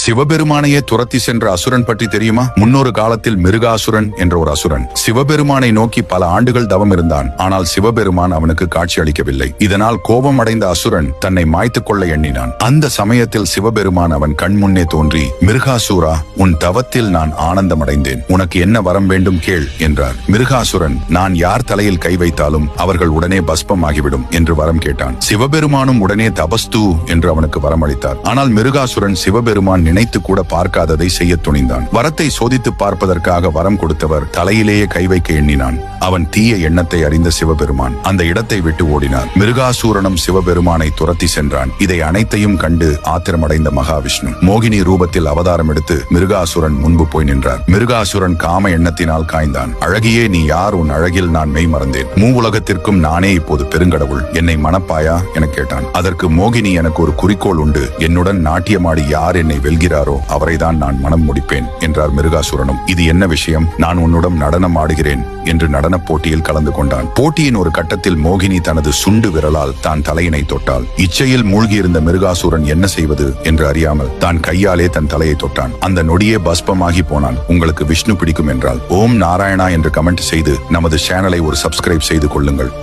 சிவபெருமானையே துரத்தி சென்ற அசுரன் பற்றி தெரியுமா? முன்னொரு காலத்தில் மிருகாசுரன் என்ற ஒரு அசுரன் சிவபெருமானை நோக்கி பல ஆண்டுகள் தவம் இருந்தான். ஆனால் சிவபெருமான் அவனுக்கு காட்சி அளிக்கவில்லை. இதனால் கோபம் அடைந்த அசுரன் தன்னை மாய்த்துக் கொள்ள எண்ணினான். அந்த சமயத்தில் சிவபெருமான் அவன் கண் முன்னே தோன்றி, மிருகாசுரா, உன் தவத்தில் நான் ஆனந்தம் அடைந்தேன். உனக்கு என்ன வரம் வேண்டும் கேள் என்றார். மிருகாசுரன், நான் யார் தலையில் கை வைத்தாலும் அவர்கள் உடனே பஸ்பம் ஆகிவிடும் என்று வரம் கேட்டான். சிவபெருமானும் உடனே தபஸ்து என்று அவனுக்கு வரம் அளித்தார். ஆனால் மிருகாசுரன் சிவபெருமான் நினைத்து கூட பார்க்காததை செய்ய துணிந்தான். வரத்தை சோதித்து பார்ப்பதற்காக வரம் கொடுத்தவர் தலையிலேயே கை வைக்க எண்ணினான். அவன் தீய எண்ணத்தை அறிந்த சிவபெருமான் அந்த இடத்தை விட்டு ஓடினார். மிருகாசூரனும் சிவபெருமானை துரத்தி சென்றான். இதை அனைத்தையும் கண்டு ஆத்திரமடைந்த மகாவிஷ்ணு மோகினி ரூபத்தில் அவதாரம் எடுத்து மிருகாசுரன் முன்பு போய் நின்றார். மிருகாசுரன் காம எண்ணத்தினால் காய்ந்தான். அழகியே, நீ யார்? உன் அழகில் நான் மெய் மறந்தேன். உலகத்திற்கும் நானே இப்போது பெருங்கடவுள். என்னை மணப்பாயா என கேட்டான். அதற்கு மோகினி, எனக்கு ஒரு குறிக்கோள் உண்டு. என்னுடன் நாட்டியமாடி யார் என்னை வெல்கிறாரோ அவரைதான் நான் மனம் முடிப்பேன் என்றார் மிருகாசுரனும். இது என்ன விஷயம்? நான் உன்னுடன் நடனம் ஆடுகிறேன் என்று நடன போட்டியில் கலந்து கொண்டான். போட்டியின் ஒரு கட்டத்தில் மோகினி தனது சுண்டு விரலால் தான் தலையினை தொட்டாள். இச்சையில் மூழ்கியிருந்த மிருகாசுரன் என்ன செய்வது என்று அறியாமல் தான் கையாலே தன் தலையை தொட்டான். அந்த நொடியே பஸ்பமாகி போனான். உங்களுக்கு விஷ்ணு பிடிக்கும் என்றால் ஓம் நாராயணா என்று கமெண்ட் செய்து நமது சேனலை ஒரு சப்ஸ்கிரைப் செய்து கொள்ளுங்கள்.